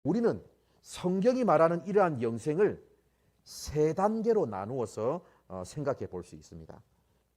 우리는 성경이 말하는 이러한 영생을 세 단계로 나누어서 생각해 볼 수 있습니다.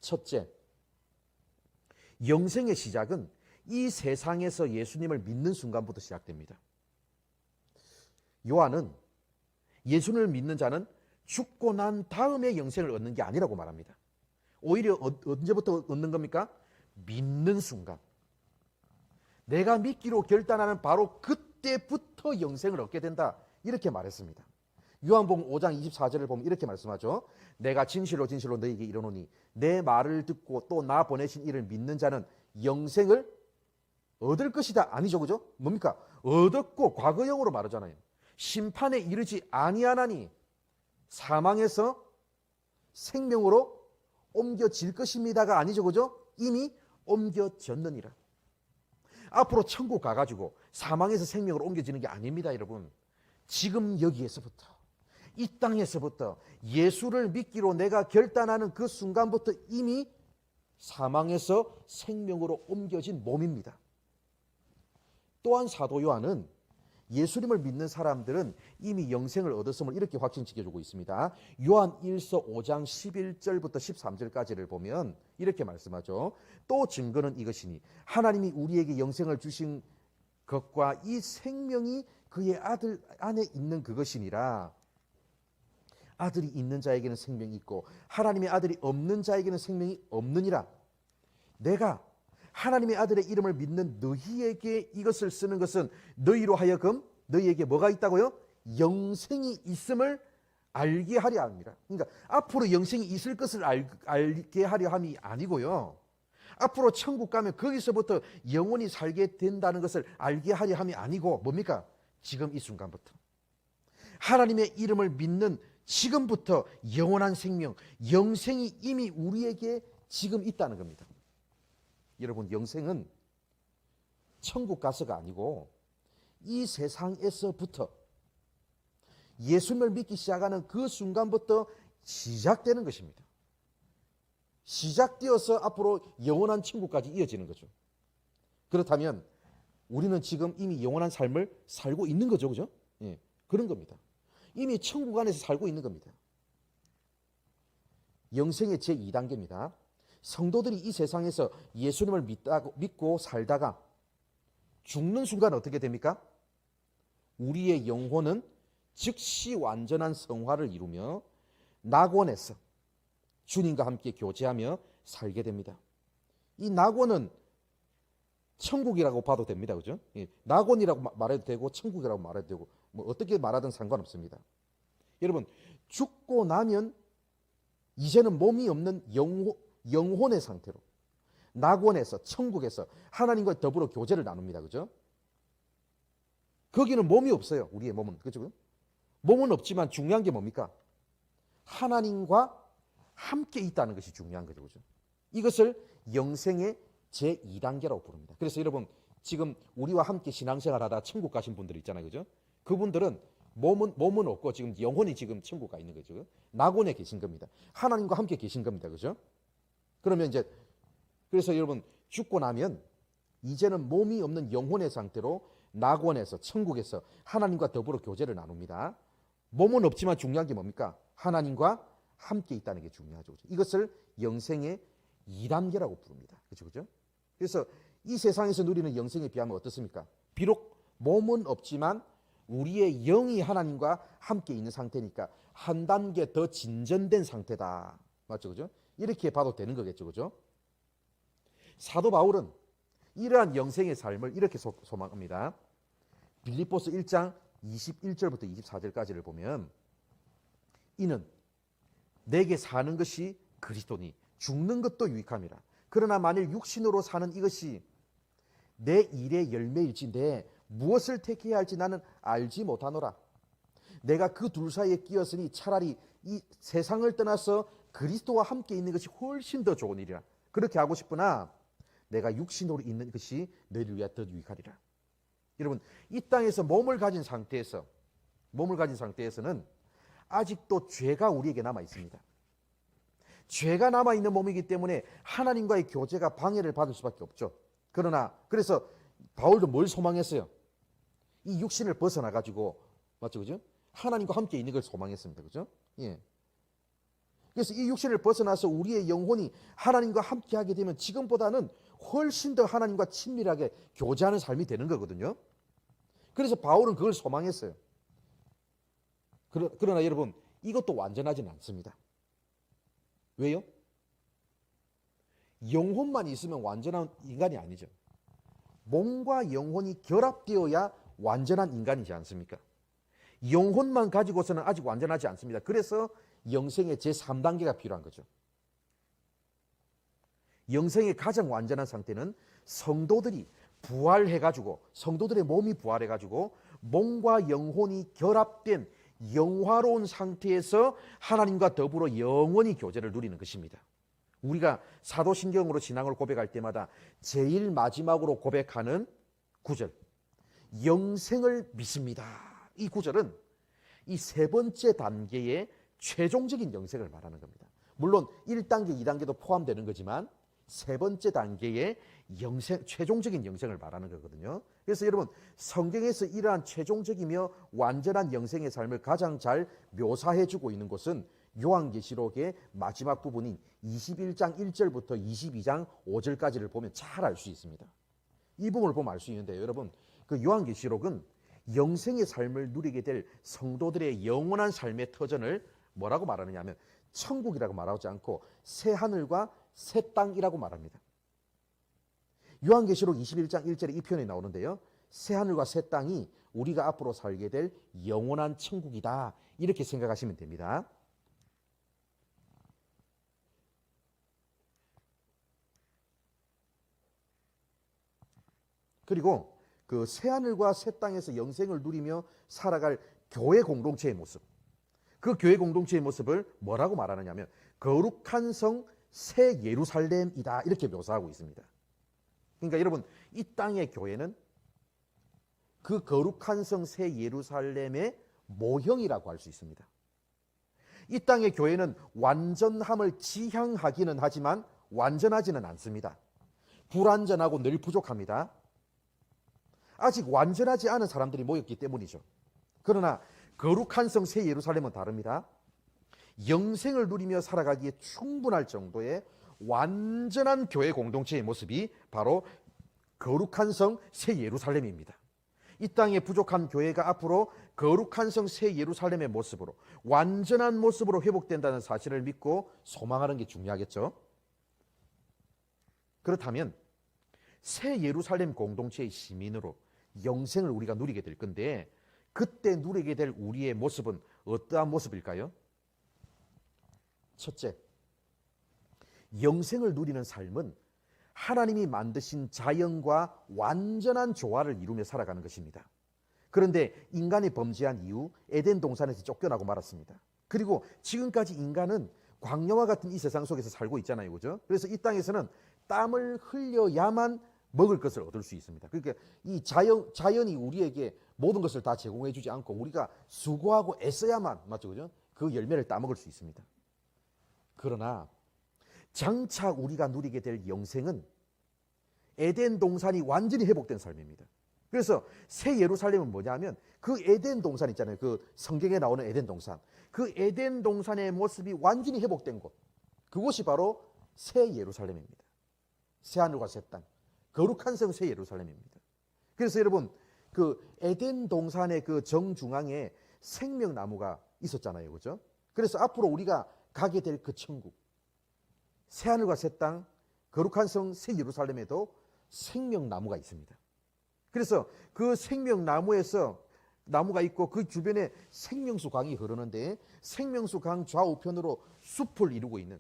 첫째, 영생의 시작은 이 세상에서 예수님을 믿는 순간부터 시작됩니다. 요한은 예수님을 믿는 자는 죽고 난 다음에 영생을 얻는 게 아니라고 말합니다. 오히려 언제부터 얻는 겁니까? 믿는 순간. 내가 믿기로 결단하는 바로 그때부터 영생을 얻게 된다. 이렇게 말했습니다. 요한복음 5장 24절을 보면 이렇게 말씀하죠. 내가 진실로 진실로 너희에게 이르노니 내 말을 듣고 또 나 보내신 이를 믿는 자는 영생을 얻을 것이다. 아니죠, 그죠? 뭡니까? 얻었고 과거형으로 말하잖아요. 심판에 이르지 아니하나니 사망에서 생명으로 옮겨질 것입니다가 아니죠, 그죠? 이미 옮겨졌느니라. 앞으로 천국 가가지고 사망에서 생명으로 옮겨지는 게 아닙니다, 여러분. 지금 여기에서부터, 이 땅에서부터 예수를 믿기로 내가 결단하는 그 순간부터 이미 사망에서 생명으로 옮겨진 몸입니다. 또한 사도 요한은 예수님을 믿는 사람들은 이미 영생을 얻었음을 이렇게 확신시켜주고 있습니다. 요한 1서 5장 11절부터 13절까지를 보면 이렇게 말씀하죠. 또 증거는 이것이니 하나님이 우리에게 영생을 주신 것과 이 생명이 그의 아들 안에 있는 그것이니라. 아들이 있는 자에게는 생명이 있고 하나님의 아들이 없는 자에게는 생명이 없느니라. 내가 하나님의 아들의 이름을 믿는 너희에게 이것을 쓰는 것은 너희로 하여금 너희에게 뭐가 있다고요? 영생이 있음을 알게 하려 합니다. 그러니까 앞으로 영생이 있을 것을 알게 하려 함이 아니고요. 앞으로 천국 가면 거기서부터 영원히 살게 된다는 것을 알게 하려 함이 아니고 뭡니까? 지금 이 순간부터. 하나님의 이름을 믿는 지금부터 영원한 생명, 영생이 이미 우리에게 지금 있다는 겁니다. 여러분, 영생은 천국 가서가 아니고 이 세상에서부터 예수님을 믿기 시작하는 그 순간부터 시작되는 것입니다. 시작되어서 앞으로 영원한 천국까지 이어지는 거죠. 그렇다면 우리는 지금 이미 영원한 삶을 살고 있는 거죠, 그죠? 예, 그런 겁니다. 이미 천국 안에서 살고 있는 겁니다. 영생의 제2단계입니다. 성도들이 이 세상에서 예수님을 믿고 살다가 죽는 순간 어떻게 됩니까? 우리의 영혼은 즉시 완전한 성화를 이루며 낙원에서 주님과 함께 교제하며 살게 됩니다. 이 낙원은 천국이라고 봐도 됩니다. 그죠? 낙원이라고 말해도 되고 천국이라고 말해도 되고 뭐 어떻게 말하든 상관없습니다. 여러분, 죽고 나면 이제는 몸이 없는 영혼의 상태로 낙원에서 천국에서 하나님과 더불어 교제를 나눕니다. 그죠? 거기는 몸이 없어요. 우리의 몸은. 그죠? 몸은 없지만 중요한 게 뭡니까? 하나님과 함께 있다는 것이 중요한 거죠. 그죠? 이것을 영생의 제2단계라고 부릅니다. 그래서 여러분, 지금 우리와 함께 신앙생활 하다 천국 가신 분들 있잖아요. 그죠? 그분들은 몸은 없고 지금 영혼이 지금 천국 가 있는 거죠. 낙원에 계신 겁니다. 하나님과 함께 계신 겁니다. 그죠? 그러면 이제 그래서 여러분, 죽고 나면 이제는 몸이 없는 영혼의 상태로 낙원에서 천국에서 하나님과 더불어 교제를 나눕니다. 몸은 없지만 중요한 게 뭡니까? 하나님과 함께 있다는 게 중요하죠. 그죠? 이것을 영생의 2단계라고 부릅니다. 그죠? 그죠? 그래서 이 세상에서 누리는 영생에 비하면 어떻습니까? 비록 몸은 없지만 우리의 영이 하나님과 함께 있는 상태니까 한 단계 더 진전된 상태다. 맞죠? 그죠? 이렇게 봐도 되는 거겠죠. 그죠? 사도 바울은 이러한 영생의 삶을 이렇게 소망합니다. 빌립보서 1장 21절부터 24절까지를 보면 이는 내게 사는 것이 그리스도니 죽는 것도 유익함이라. 그러나 만일 육신으로 사는 이것이 내 일의 열매일지 내 무엇을 택해야 할지 나는 알지 못하노라. 내가 그 둘 사이에 끼었으니 차라리 이 세상을 떠나서 그리스도와 함께 있는 것이 훨씬 더 좋은 일이라. 그렇게 하고 싶으나 내가 육신으로 있는 것이 너희를 위하여 더 유익하리라. 여러분, 이 땅에서 몸을 가진 상태에서는 아직도 죄가 우리에게 남아 있습니다. 죄가 남아 있는 몸이기 때문에 하나님과의 교제가 방해를 받을 수밖에 없죠. 그래서 바울도 뭘 소망했어요? 이 육신을 벗어나 가지고 맞죠, 그죠? 하나님과 함께 있는 걸 소망했습니다, 그죠? 예. 그래서 이 육신을 벗어나서 우리의 영혼이 하나님과 함께 하게 되면 지금보다는 훨씬 더 하나님과 친밀하게 교제하는 삶이 되는 거거든요. 그래서 바울은 그걸 소망했어요. 그러나 여러분, 이것도 완전하지는 않습니다. 왜요? 영혼만 있으면 완전한 인간이 아니죠. 몸과 영혼이 결합되어야 완전한 인간이지 않습니까? 영혼만 가지고서는 아직 완전하지 않습니다. 그래서 영생의 제3단계가 필요한 거죠. 영생의 가장 완전한 상태는 성도들이 부활해가지고, 성도들의 몸이 부활해가지고 몸과 영혼이 결합된 영화로운 상태에서 하나님과 더불어 영원히 교제를 누리는 것입니다. 우리가 사도신경으로 신앙을 고백할 때마다 제일 마지막으로 고백하는 구절, 영생을 믿습니다. 이 구절은 이 세 번째 단계의 최종적인 영생을 말하는 겁니다. 물론 1단계, 2단계도 포함되는 거지만 세 번째 단계의 영생, 최종적인 영생을 말하는 거거든요. 그래서 여러분, 성경에서 이러한 최종적이며 완전한 영생의 삶을 가장 잘 묘사해주고 있는 곳은 요한계시록의 마지막 부분인 21장 1절부터 22장 5절까지를 보면 잘 알 수 있습니다. 이 부분을 보면 알 수 있는데요. 여러분, 그 요한계시록은 영생의 삶을 누리게 될 성도들의 영원한 삶의 터전을 뭐라고 말하느냐 하면 천국이라고 말하지 않고 새 하늘과 새 땅이라고 말합니다. 요한계시록 21장 1절에 이 표현이 나오는데요. 새 하늘과 새 땅이 우리가 앞으로 살게 될 영원한 천국이다. 이렇게 생각하시면 됩니다. 그리고 그 새 하늘과 새 땅에서 영생을 누리며 살아갈 교회 공동체의 모습, 그 교회 공동체의 모습을 뭐라고 말하느냐 하면 거룩한 성 새 예루살렘이다 이렇게 묘사하고 있습니다. 그러니까 여러분, 이 땅의 교회는 그 거룩한 성 새 예루살렘의 모형이라고 할 수 있습니다. 이 땅의 교회는 완전함을 지향하기는 하지만 완전하지는 않습니다. 불완전하고 늘 부족합니다. 아직 완전하지 않은 사람들이 모였기 때문이죠. 그러나 거룩한 성 새 예루살렘은 다릅니다. 영생을 누리며 살아가기에 충분할 정도의 완전한 교회 공동체의 모습이 바로 거룩한 성 새 예루살렘입니다. 이 땅에 부족한 교회가 앞으로 거룩한 성 새 예루살렘의 모습으로 완전한 모습으로 회복된다는 사실을 믿고 소망하는 게 중요하겠죠. 그렇다면 새 예루살렘 공동체의 시민으로 영생을 우리가 누리게 될 건데 그때 누리게 될 우리의 모습은 어떠한 모습일까요? 첫째, 영생을 누리는 삶은 하나님이 만드신 자연과 완전한 조화를 이루며 살아가는 것입니다. 그런데 인간이 범죄한 이후 에덴 동산에서 쫓겨나고 말았습니다. 그리고 지금까지 인간은 광야와 같은 이 세상 속에서 살고 있잖아요, 그죠? 그래서 이 땅에서는 땀을 흘려야만 먹을 것을 얻을 수 있습니다. 그러니까 이 자연이 우리에게 모든 것을 다 제공해 주지 않고 우리가 수고하고 애써야만, 맞죠, 그죠? 그 열매를 따먹을 수 있습니다. 그러나 장차 우리가 누리게 될 영생은 에덴 동산이 완전히 회복된 삶입니다. 그래서 새 예루살렘은 뭐냐면 그 에덴 동산 있잖아요. 그 성경에 나오는 에덴 동산. 그 에덴 동산의 모습이 완전히 회복된 곳. 그곳이 바로 새 예루살렘입니다. 새 하늘과 새 땅. 거룩한 성 새 예루살렘입니다. 그래서 여러분, 그 에덴 동산의 그 정중앙에 생명나무가 있었잖아요. 그죠? 그래서 앞으로 우리가 가게 될 그 천국, 새 하늘과 새 땅, 거룩한 성 새 예루살렘에도 생명나무가 있습니다. 그래서 그 생명나무에서 나무가 있고 그 주변에 생명수 강이 흐르는데 생명수 강 좌우편으로 숲을 이루고 있는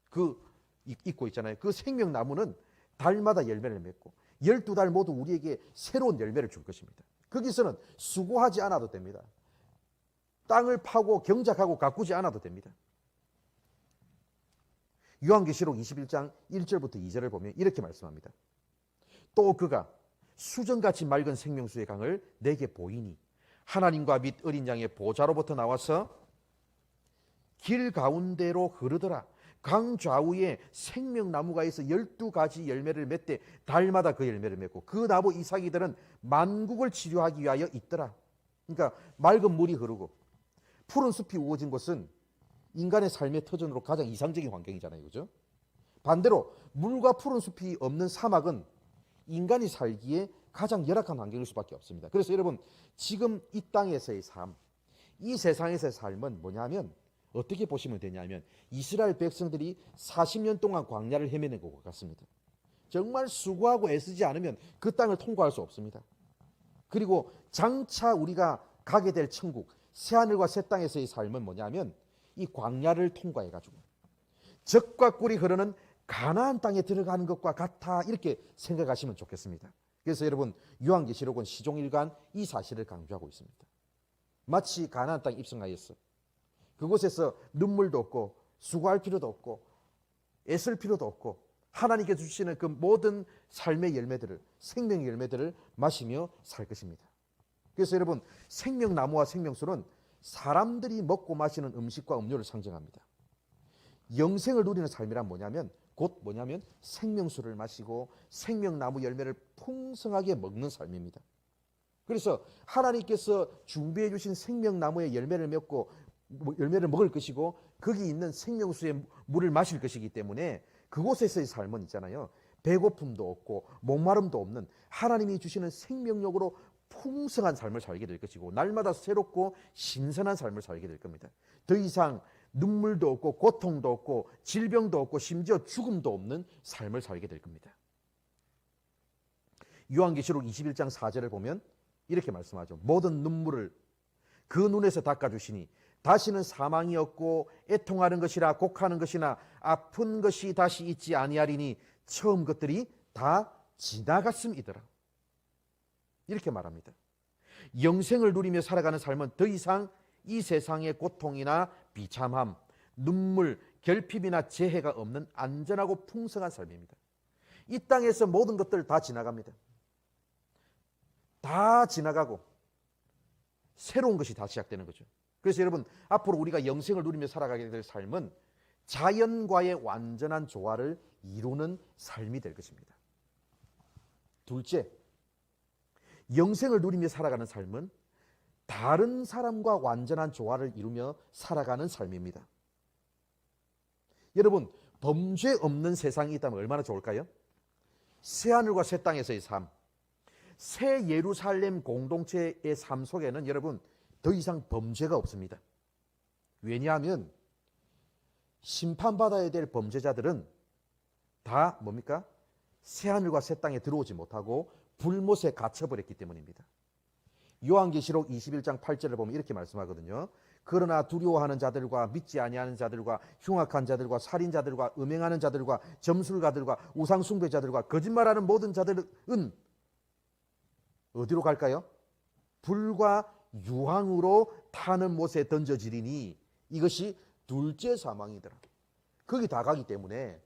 그 있고 있잖아요. 그 생명나무는 달마다 열매를 맺고 12달 모두 우리에게 새로운 열매를 줄 것입니다. 거기서는 수고하지 않아도 됩니다. 땅을 파고 경작하고 가꾸지 않아도 됩니다. 요한계시록 21장 1절부터 2절을 보면 이렇게 말씀합니다. 또 그가 수정같이 맑은 생명수의 강을 내게 보이니 하나님과 및 어린 양의 보좌로부터 나와서 길 가운데로 흐르더라. 강 좌우에 생명나무가 있어 12가지 열매를 맺되 달마다 그 열매를 맺고 그 나무 이삭이들은 만국을 치료하기 위하여 있더라. 그러니까 맑은 물이 흐르고 푸른 숲이 우거진 곳은 인간의 삶의 터전으로 가장 이상적인 환경이잖아요. 그죠? 반대로 물과 푸른 숲이 없는 사막은 인간이 살기에 가장 열악한 환경일 수밖에 없습니다. 그래서 여러분, 지금 이 땅에서의 삶, 이 세상에서의 삶은 뭐냐면 어떻게 보시면 되냐면 이스라엘 백성들이 40년 동안 광야를 헤매는 것 같습니다. 정말 수고하고 애쓰지 않으면 그 땅을 통과할 수 없습니다. 그리고 장차 우리가 가게 될 천국, 새하늘과 새 땅에서의 삶은 뭐냐면 이 광야를 통과해가지고 젖과 꿀이 흐르는 가나안 땅에 들어가는 것과 같아, 이렇게 생각하시면 좋겠습니다. 그래서 여러분, 요한계시록은 시종일관 이 사실을 강조하고 있습니다. 마치 가나안 땅에 입성하였어. 그곳에서 눈물도 없고 수고할 필요도 없고 애쓸 필요도 없고 하나님께서 주시는 그 모든 삶의 열매들을, 생명의 열매들을 마시며 살 것입니다. 그래서 여러분, 생명나무와 생명술은 사람들이 먹고 마시는 음식과 음료를 상징합니다. 영생을 누리는 삶이란 뭐냐면 곧 뭐냐면 생명수를 마시고 생명나무 열매를 풍성하게 먹는 삶입니다. 그래서 하나님께서 준비해 주신 생명나무의 열매를 맺고 열매를 먹을 것이고 거기 있는 생명수의 물을 마실 것이기 때문에 그곳에서의 삶은 있잖아요, 배고픔도 없고 목마름도 없는 하나님이 주시는 생명력으로 풍성한 삶을 살게 될 것이고 날마다 새롭고 신선한 삶을 살게 될 겁니다. 더 이상 눈물도 없고 고통도 없고 질병도 없고 심지어 죽음도 없는 삶을 살게 될 겁니다. 요한계시록 21장 4절을 보면 이렇게 말씀하죠. 모든 눈물을 그 눈에서 닦아주시니 다시는 사망이 없고 애통하는 것이나 곡하는 것이나 아픈 것이 다시 있지 아니하리니 처음 것들이 다 지나갔음이더라. 이렇게 말합니다. 영생을 누리며 살아가는 삶은 더 이상 이 세상의 고통이나 비참함, 눈물, 결핍이나 재해가 없는 안전하고 풍성한 삶입니다. 이 땅에서 모든 것들 다 지나갑니다. 다 지나가고 새로운 것이 다 시작되는 거죠. 그래서 여러분, 앞으로 우리가 영생을 누리며 살아가게 될 삶은 자연과의 완전한 조화를 이루는 삶이 될 것입니다. 둘째, 영생을 누리며 살아가는 삶은 다른 사람과 완전한 조화를 이루며 살아가는 삶입니다. 여러분, 범죄 없는 세상이 있다면 얼마나 좋을까요? 새하늘과 새 땅에서의 삶, 새 예루살렘 공동체의 삶 속에는 여러분 더 이상 범죄가 없습니다. 왜냐하면 심판받아야 될 범죄자들은 다 뭡니까? 새하늘과 새 땅에 들어오지 못하고 불못에 갇혀버렸기 때문입니다. 요한계시록 21장 8절을 보면 이렇게 말씀하거든요. 그러나 두려워하는 자들과 믿지 아니하는 자들과 흉악한 자들과 살인자들과 음행하는 자들과 점술가들과 우상숭배자들과 거짓말하는 모든 자들은 어디로 갈까요? 불과 유황으로 타는 못에 던져지리니 이것이 둘째 사망이더라. 거기 다 가기 때문에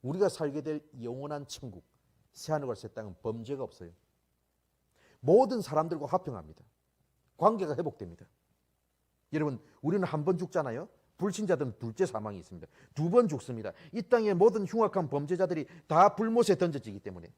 우리가 살게 될 영원한 천국, 새하늘과 새 땅은 범죄가 없어요. 모든 사람들과 화평합니다. 관계가 회복됩니다. 여러분, 우리는 한 번 죽잖아요. 불신자들은 둘째 사망이 있습니다. 두 번 죽습니다. 이 땅의 모든 흉악한 범죄자들이 다 불못에 던져지기 때문에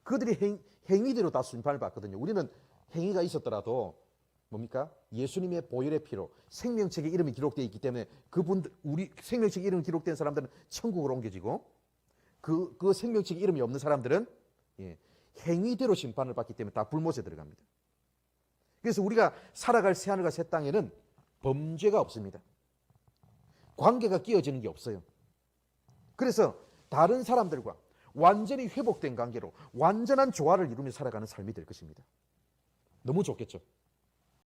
그들이 행위대로 다 심판을 받거든요. 우리는 행위가 있었더라도 뭡니까? 예수님의 보혈의 피로 생명책에 이름이 기록되어 있기 때문에 그분들, 우리 생명책에 이름이 기록된 사람들은 천국으로 옮겨지고 그 생명책에 이름이 없는 사람들은 행위대로 심판을 받기 때문에 다 불못에 들어갑니다. 그래서 우리가 살아갈 새하늘과 새 땅에는 범죄가 없습니다. 관계가 끼어지는 게 없어요. 그래서 다른 사람들과 완전히 회복된 관계로 완전한 조화를 이루며 살아가는 삶이 될 것입니다. 너무 좋겠죠?